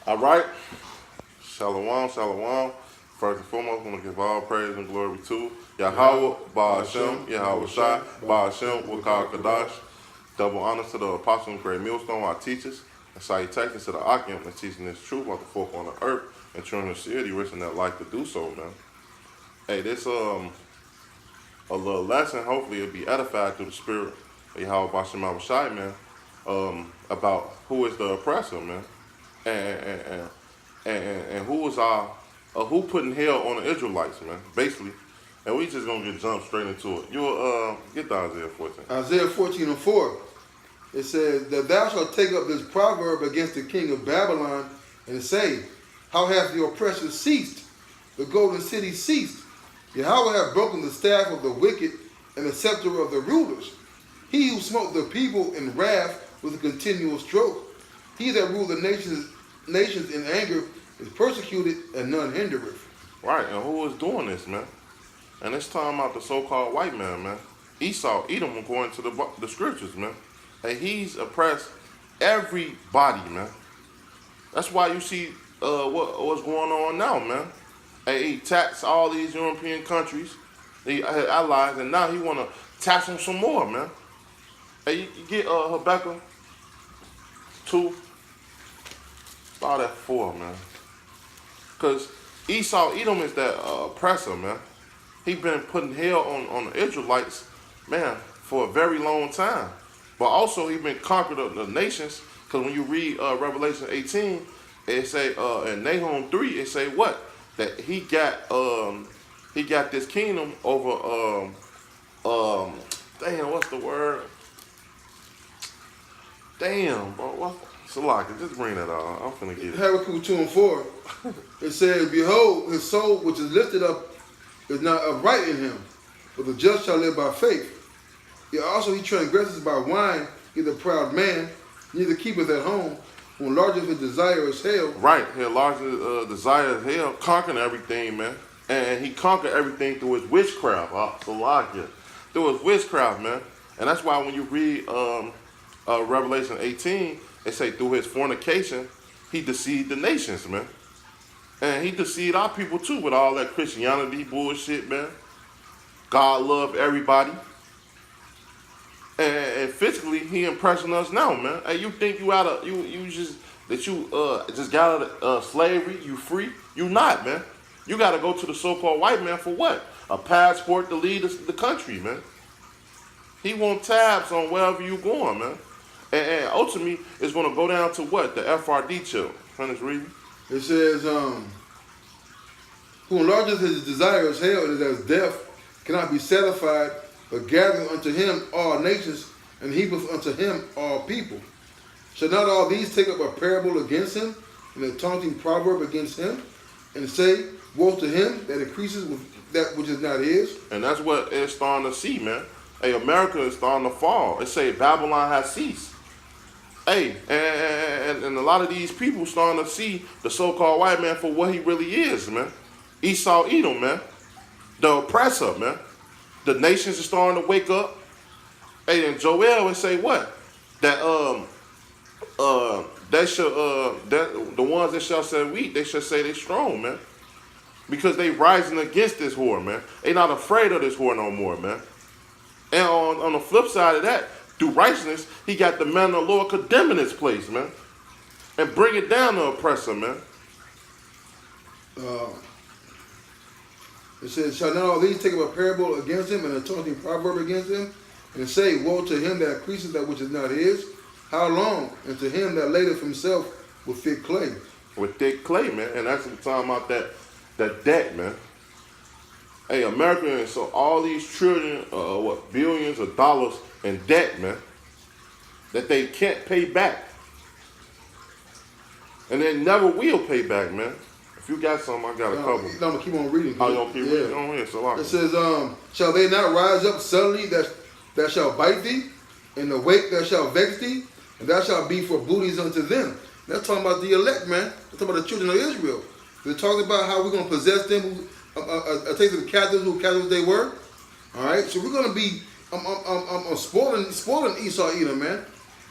All right. Shalom, shalom. First and foremost, I want to give all praise and glory to Yahweh, Ba'ashem, Yahweh Shai, Ba'ashem, Wakar Kadash. Double honors to the apostle and great millstone, our teachers, and salutations to the Akim that's teaching this truth about the fourth on the earth and showing the city, risking their life to do so, man. Hey, this a little lesson. Hopefully, it'll be edified through the spirit of Yahweh Ba'ashem, Yahweh Shai, man. About who is the oppressor, man, and who is who putting hell on the Israelites, man, basically. And we just gonna jump straight into it. You get to Isaiah 14. Isaiah 14:4. It says that thou shalt take up this proverb against the king of Babylon and say, how hath the oppressor ceased? The golden city ceased. Yahweh hath broken the staff of the wicked and the scepter of the rulers. He who smote the people in wrath with a continual stroke. He that ruled the nations in anger is persecuted and none hindereth. Right, and who is doing this, man? And it's talking about the so-called white man, Esau, Edom, according to the scriptures, man. And he's oppressed everybody, man. That's why you see what's going on now, man. And he taxed all these European countries, the allies, and now he want to tax them some more, man. Hey, you get Habakkuk 2, start at 4, man. Because Esau, Edom is that oppressor, man. He been putting hell on the Israelites, man, for a very long time. But also he been conquered the nations. Because when you read Revelation 18, it say in Nahum 3, it say what? That he got this kingdom over damn, what's the word? Damn, bro, what? Salaka, just bring that out. I'm finna get it. Habakkuk 2:4. It says, behold, his soul which is lifted up is not upright in him, but the just shall live by faith. Yet also he transgresses by wine, he's a proud man, neither keepeth at home, who enlargeth his desire is hell. Right, he enlarges desire is hell, conquering everything, man. And he conquered everything through his witchcraft, Salaka. Through his witchcraft, man. And that's why when you read Revelation 18, they say through his fornication, he deceived the nations, man. And he deceived our people too with all that Christianity bullshit, man. God loved everybody. And physically, he impressing us now, man. Hey, you think you out of you just got out of slavery? You free? You not, man. You got to go to the so-called white man for what? A passport to lead the country, man. He want tabs on wherever you going, man. And ultimately, it's going to go down to what? The FRD chill. Finish reading. It says, who enlarges his desire is hell, and as death cannot be satisfied, but gathereth unto him all nations, and heapeth unto him all people. Shall not all these take up a parable against him, and a taunting proverb against him, and say, woe to him that increases with that which is not his? And that's what it's starting to see, man. Hey, America is starting to fall. It say Babylon has ceased. Hey, and a lot of these people starting to see the so-called white man for what he really is, man. Esau, Edom, man. The oppressor, man. The nations are starting to wake up. Hey, and Joel would say what? That they shall the ones that shall say weak, they shall say they strong, man. Because they rising against this whore, man. They not afraid of this whore no more, man. And on the flip side of that, through righteousness, he got the man of the Lord condemning his place, man. And bring it down the oppressor, man. It says, shall not all these take up a parable against him, and a taunting proverb against him, and say, woe to him that increases that which is not his? How long? And to him that ladeth himself with thick clay. With thick clay, man. And that's what I'm talking about, that debt, man. Hey, America, so all these trillion, billions of dollars in debt, man, that they can't pay back. And they never will pay back, man. If you got some, I got a couple. I'm going to keep on reading. Oh, you don't keep reading? On here, so it says, shall they not rise up suddenly that shall bite thee, and awake that shall vex thee, and thou shalt be for booties unto them? That's talking about the elect, man. They're talking about the children of Israel. They're talking about how we're going to possess them, take to the captives who captives they were. All right, so we're going to be spoiling Esau, Edom, man.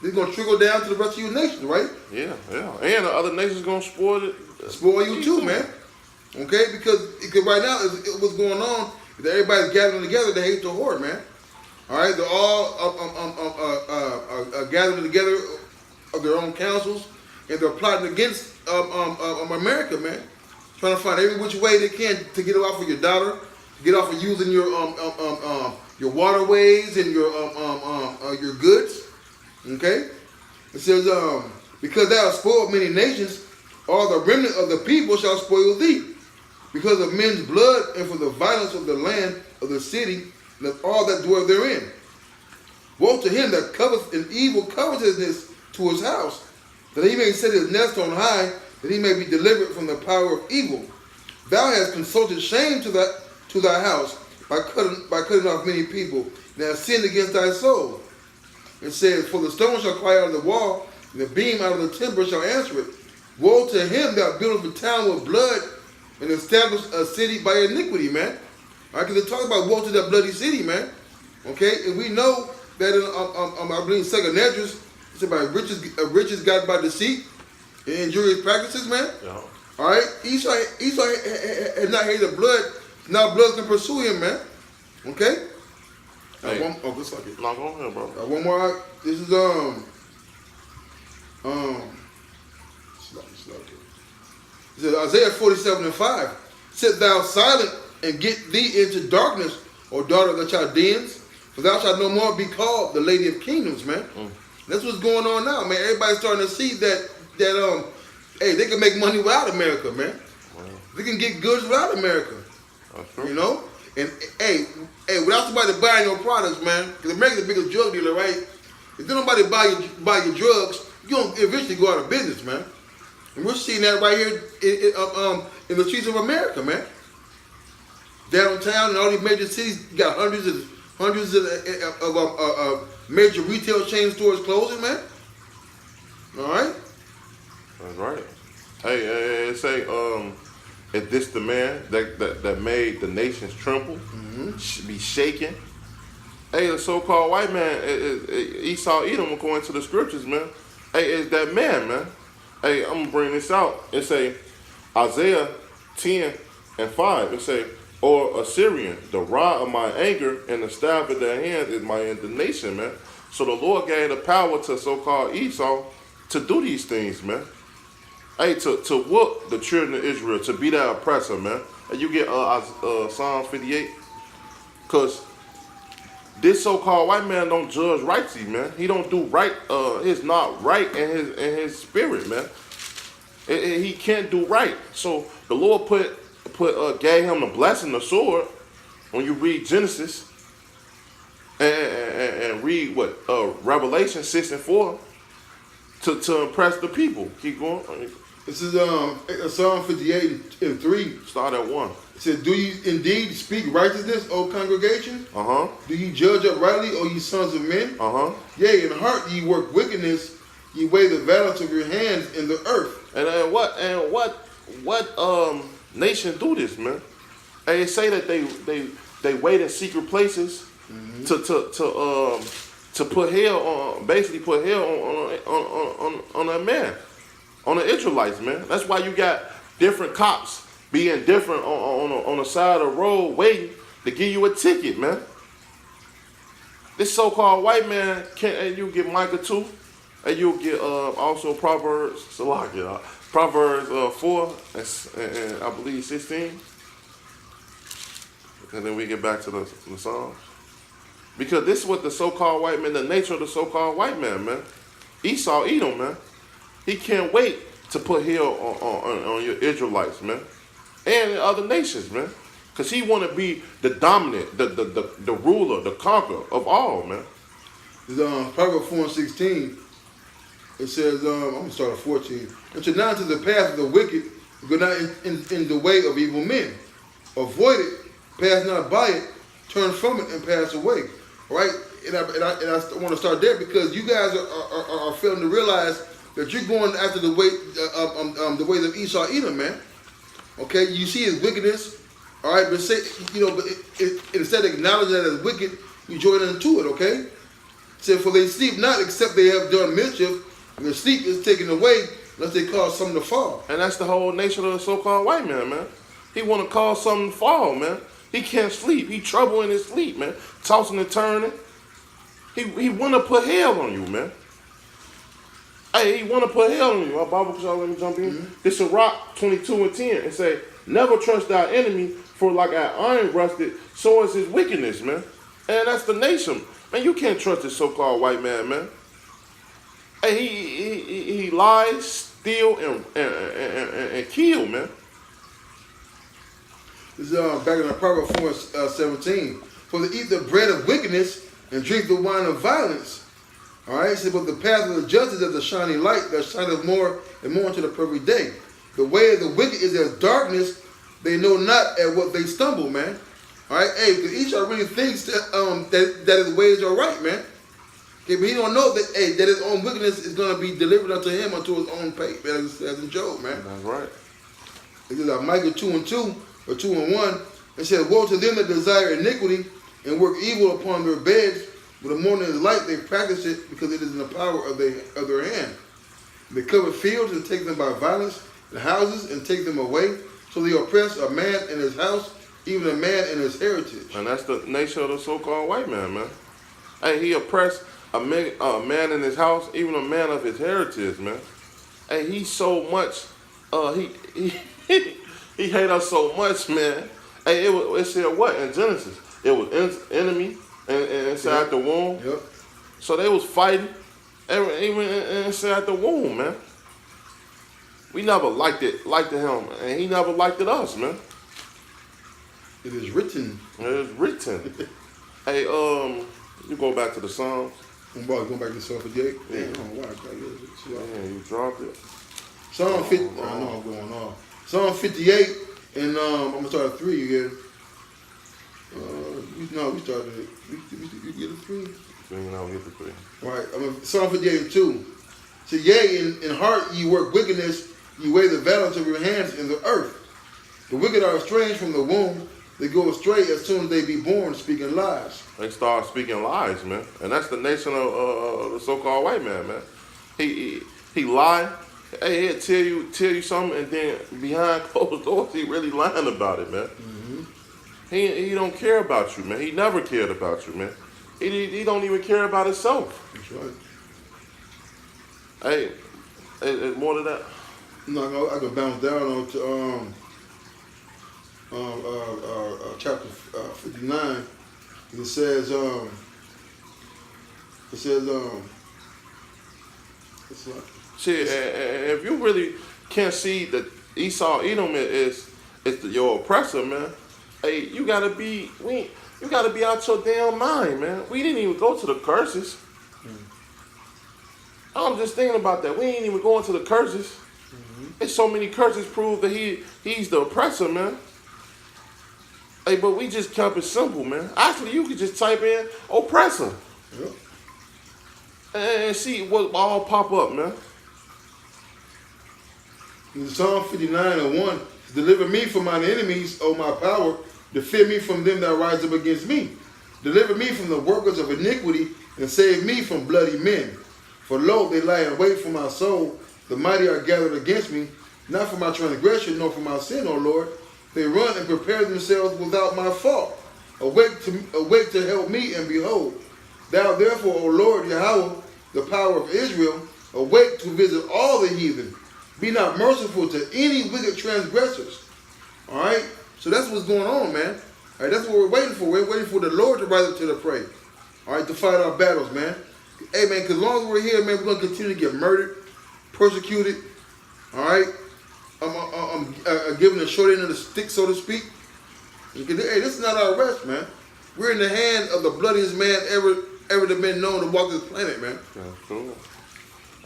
It's gonna trickle down to the rest of your nation, right? Yeah, yeah. And the other nations gonna spoil it. Spoil you too, man. Okay, because right now what's going on is that everybody's gathering together to hate the Lord, man. All right, they're all gathering together of their own councils, and they're plotting against America, man. Trying to find every which way they can to get off of your dollar, to get off of using your waterways and your goods. Okay, it says because thou hast spoiled many nations, all the remnant of the people shall spoil thee, because of men's blood and for the violence of the land of the city and of all that dwell therein. Woe to him that coveth an evil covetousness to his house, that he may set his nest on high, that he may be delivered from the power of evil. Thou hast consulted shame to thy house by cutting off many people, and hast sinned against thy soul. It says, for the stone shall cry out of the wall, and the beam out of the timber shall answer it. Woe to him that buildeth a town with blood, and establish a city by iniquity, man. All right, because they talk about woe to that bloody city, man. Okay, and we know that in, I believe, 2nd Esdras, it's about riches got by deceit and injurious practices, man. Yeah. All right, Esau had not hated blood, now blood can pursue him, man. Okay. Hey, Just like it. Not on here, bro. One more. This is It says Isaiah 47:5. Sit thou silent and get thee into darkness, O daughter of the Chaldeans, for thou shalt no more be called the Lady of Kingdoms, man. That's what's going on now, man. Everybody's starting to see that hey, they can make money without America, man. Wow. They can get goods without America. That's true. You know? And hey, without somebody buying your products, man, because America's the biggest drug dealer, right? If nobody buy your drugs, you're gonna eventually go out of business, man. And we're seeing that right here in the streets of America, man. Downtown and all these major cities got hundreds of major retail chain stores closing, man. All right. That's right. Hey, say, if this the man that made the nations tremble, be shaken. Hey, the so-called white man, Esau, Edom, according to the scriptures, man. Hey, is that man, man. Hey, I'm gonna bring this out. It say Isaiah 10:5. It say, or Assyrian, the rod of my anger and the staff of their hand is my indignation, man. So the Lord gave the power to so-called Esau to do these things, man. Hey, to whoop the children of Israel, to be that oppressor, man. And you get Psalm 58, because this so-called white man don't judge rightly, man. He don't do right. It's not right in his spirit, man. He can't do right. So the Lord gave him the blessing, the sword. When you read Genesis and read Revelation 6:4, to impress the people. Keep going. This is Psalm 58:3. Start at 1. It says, do you indeed speak righteousness, O congregation? Do ye judge uprightly, O ye sons of men? Yea, in heart ye work wickedness, ye weigh the balance of your hands in the earth. And what nation do this, man? And they say that they wait in secret places to put hell on, basically put hell on that man, on the Israelites, man. That's why you got different cops being different on the side of the road waiting to give you a ticket, man. This so-called white man and you get Micah 2, and you'll get also Proverbs 4 and I believe 16, and then we get back to the Psalms. Because this is what the so-called white man, the nature of the so-called white man, man. Esau, Edom, man. He can't wait to put hell on your Israelites, man. And in other nations, man. Because he want to be the dominant, the ruler, the conqueror of all, man. Proverbs 4:16. It says, I'm going to start at 14. And turn not to the path of the wicked, go not in the way of evil men. Avoid it, pass not by it, turn from it and pass away. All right? And I want to start there because you guys are failing to realize that you're going after the ways of Esau, Edom, man. Okay? You see his wickedness. All right? But say, but instead of acknowledging that as wicked, you join into it, okay? said, for they sleep not except they have done mischief, and their sleep is taken away unless they cause something to fall. And that's the whole nature of the so-called white man, man. He want to cause something to fall, man. He can't sleep. He trouble in his sleep, man. Tossing and turning. He want to put hell on you, man. Hey, he want to put hell on you. Our Bible, y'all let me jump in. Mm-hmm. It's a Rock 22:10. It say, never trust thy enemy, for like an iron rusted, so is his wickedness, man. And that's the nation. Man, you can't trust this so-called white man, man. Hey, he lies, steal, and kill, man. This is back in the Proverbs 4:17. For they eat the bread of wickedness and drink the wine of violence. All right, so but the path of the just is as a shining light that shineth more and more into the perfect day. The way of the wicked is as darkness; they know not at what they stumble, man. All right, hey, because each are really thinks that his ways are right, man. Okay, but he don't know that that his own wickedness is going to be delivered unto him unto his own pay, as in Job, man. That's right. It is like Micah 2:2 or 2:1. It says, "Woe to them that desire iniquity and work evil upon their beds. When the morning is light, they practice it because it is in the power of their hand. They cover fields and take them by violence, and houses and take them away. So they oppress a man in his house, even a man in his heritage." And that's the nature of the so-called white man, man. Hey, he oppressed a man in his house, even a man of his heritage, man. Hey, he so much, he hate us so much, man. Hey, it said what in Genesis? It was enemy and inside the womb. Yep. So they was fighting, even inside the womb, man. We never liked him, and he never liked us, man. It is written. It is written. Hey, you go back to the Psalms. I'm about to go back to Psalm 58. Yeah. Damn, I don't know why I got this. Man, you dropped it. Psalm 50. I know I'm going on. Psalm 58, and I'm gonna start at 3 again. We started it. You get a 3. So you know, get the 3. Right. Psalm 58:2. So yea, in heart ye work wickedness, ye weigh the violence of your hands in the earth. The wicked are estranged from the womb. They go astray as soon as they be born, speaking lies. They start speaking lies, man, and that's the nation of the so-called white man, man. He lie. Hey, he'll tell you something, and then behind closed doors, he really lying about it, man. Mm-hmm. He don't care about you, man. He never cared about you, man. He don't even care about himself. That's right. Hey, there's more to that. No, I can bounce down on to chapter 59. It says it's like, See, if you really can't see that Esau, Edom is your oppressor, man. Hey, you gotta be out your damn mind, man. We didn't even go to the curses. I'm just thinking about that. We ain't even going to the curses. mm-hmm. There's so many curses prove that he's the oppressor, man. Hey, but we just kept it simple, man. Actually, you could just type in oppressor. Yep. And see what all pop up, man. In Psalm 59:1, deliver me from mine enemies, O my power. Defend me from them that rise up against me. Deliver me from the workers of iniquity, and save me from bloody men. For lo, they lie in wait for my soul. The mighty are gathered against me, not for my transgression, nor for my sin, O Lord. They run and prepare themselves without my fault. Awake to help me, and behold, thou therefore, O Lord Yahweh, the power of Israel, awake to visit all the heathen. Be not merciful to any wicked transgressors. All right? So that's what's going on, man. All right, that's what we're waiting for. We're waiting for the Lord to rise up to the prey. All right, to fight our battles, man. Hey, man, because as long as we're here, man, we're going to continue to get murdered, persecuted. All right? I'm giving a short end of the stick, so to speak. Hey, this is not our rest, man. We're in the hand of the bloodiest man ever been known to walk this planet, man. That's true.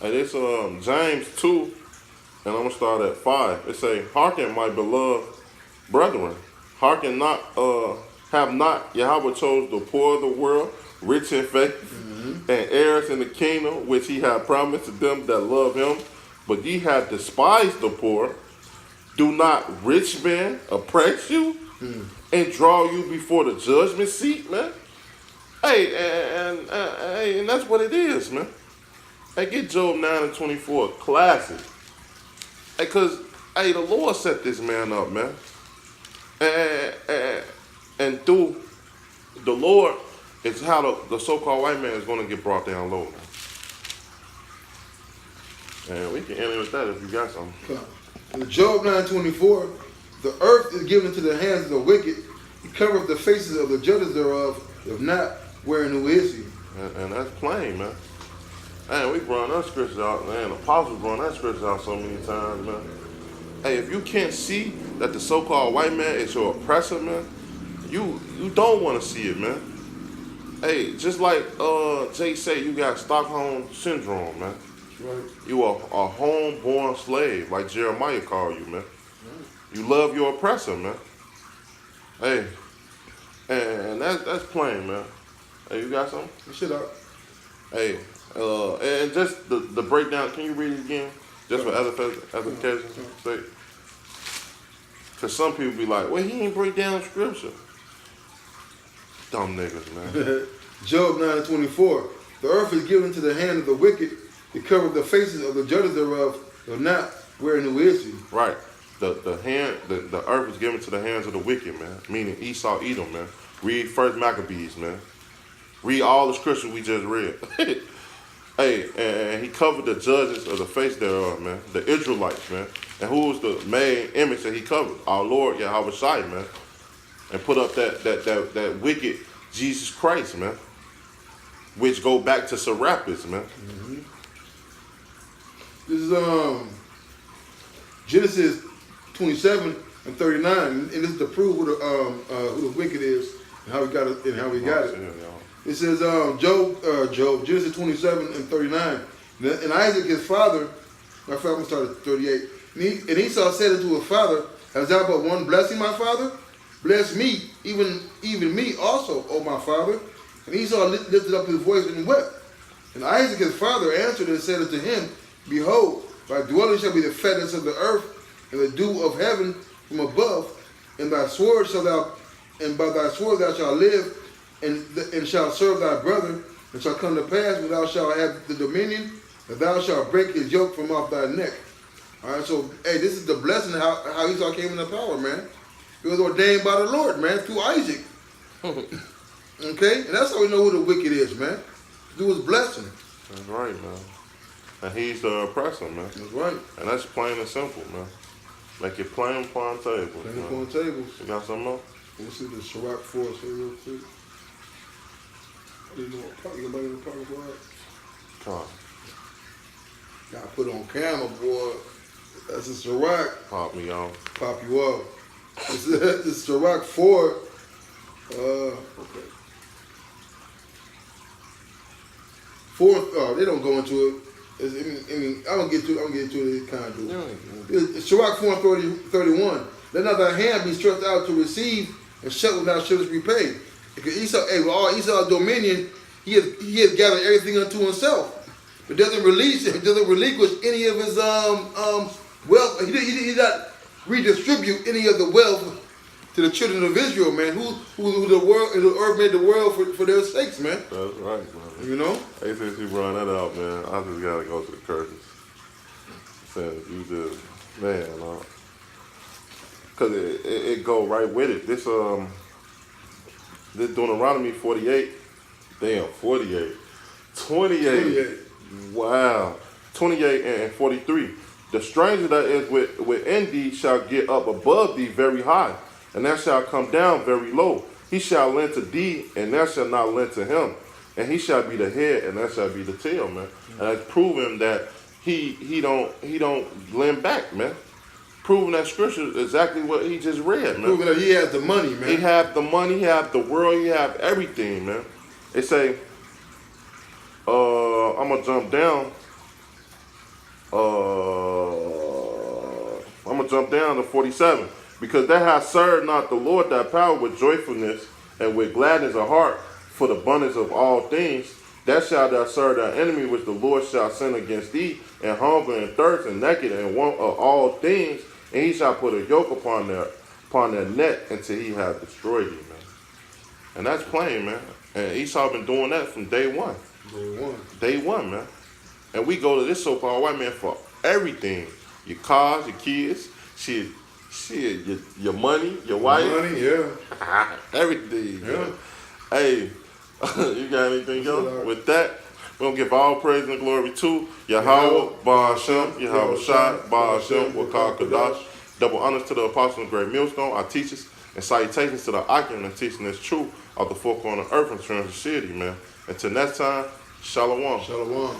Hey, this James 2, and I'm gonna start at 5. It say, "Hearken, my beloved brethren, hearken not, have not Yahweh chose the poor of the world, rich in faith, and heirs in the kingdom which he hath promised to them that love him. But ye have despised the poor. Do not rich men oppress you and draw you before the judgment seat, man?" Hey, and that's what it is, man. Hey, get Job 9 and 24, classic. Hey, cause hey, the Lord set this man up, man, and, and through the Lord, it's how the so-called white man is going to get brought down low, man. And we can end with that if you got something. In Job 9:24, the earth is given to the hands of the wicked. He covereth the faces of the judges thereof. If not, wherein who is he? And that's plain, man. Man, we brought that scripture out, man. Apostles brought that scripture out so many times, man. Hey, if you can't see that the so-called white man is your oppressor, man, you don't want to see it, man. Hey, just like Jay say, you got Stockholm syndrome, man. Right. You are a home-born slave, like Jeremiah called you, man. You love your oppressor, man. Hey, and that's plain, man. Hey, you got something? Shut up. Hey, and just the breakdown. Can you read it again, just for edification sake? Because some people be like, well, he ain't break down scripture. Dumb niggas, man. Job 9:24. The earth is given to the hand of the wicked. He covered the faces of the judges thereof. If not, wherein who is he? Right. The earth is given to the hands of the wicked, man. Meaning Esau, Edom, man. Read First Maccabees, man. Read all the scriptures we just read. Hey, and he covered the judges of the face thereof, man. The Israelites, man. And who was the main image that he covered? Our Lord Yahweh Shai, man. And put up that wicked Jesus Christ, man. Which go back to Serapis, man. Mm-hmm. This is Genesis 27 and 39, and this is to prove who the wicked is and how he got it and how he got it. It says Job, Genesis 27 and 39. And Isaac his father, my father started at 38. And Esau said unto his father, hast thou but one blessing, my father? Bless me, even me also, O my father. And Esau lifted up his voice and wept. And Isaac his father answered and said unto him, behold, thy dwelling shall be the fatness of the earth, and the dew of heaven from above, and thy sword shalt thou, and by thy sword thou shalt live, and shalt serve thy brother, and shall come to pass when thou shalt have the dominion, that thou shalt break his yoke from off thy neck. All right, so hey, this is the blessing how Esau came into power, man. It was ordained by the Lord, man, through Isaac. Okay, and that's how we know who the wicked is, man. Through his blessing. That's right, man. And he's the oppressor, man. That's right. And that's plain and simple, man. Make it plain upon tables. Plain upon tables. You got something else? Let's see the Sirach 4 say real quick. I didn't know what part. Anybody in the party, boy? Come on. Got put on camera, boy. That's a Sirach. Pop me on. Pop you up. It's Sirach 4. Okay. 4. Oh, they don't go into it. I'm gonna get to it. Kind of do. It's Sirach 4 and 31. Let not thy hand be stretched out to receive, and shut when thou shouldest repay. Because Esau, with all Esau's dominion, he has gathered everything unto himself, but doesn't relinquish any of his wealth. He did not redistribute any of the wealth to the children of Israel, man. Who the earth made the world for their sakes, man. That's right, man. You know? Hey, since you brought that out, man, I just gotta go to the curses. Since you just, man, cause it go right with it. This Deuteronomy 48, damn, 48, 28. Wow, 28 and 43. The stranger that is within thee shall get up above thee very high, and that shall come down very low. He shall lend to thee, and that shall not lend to him. And he shall be the head, and that shall be the tail, man. And that's proving that he don't lend back, man. Proving that scripture is exactly what he just read, man. Proving that he has the money, man. He have the money, he have the world, he have everything, man. It say, I'm gonna jump down. I'm gonna jump down to 47. Because thou hast served not the Lord thy power with joyfulness and with gladness of heart for the abundance of all things, that shalt thou serve thy enemy which the Lord shall send against thee, and hunger and thirst and naked and want of all things, and he shall put a yoke upon their neck until he have destroyed thee, man. And that's plain, man. And Esau been doing that from day one. Day one. Day one, man. And we go to this so-called white man for everything. Your cars, your kids, shit, your money, your wife. Money, yeah. Everything. Yeah. Man. Hey, you got anything else? With that, we're going to give all praise and glory to Yahweh, Ba'ashem, Yahweh Shai, Ba'ashem, Wakar Kadash. Double honors to the apostles of Great Millstone, our teachers, and salutations to the Akim and teaching this truth of the four corner earth and transcend city, man. Until next time, Shalom. Shalom.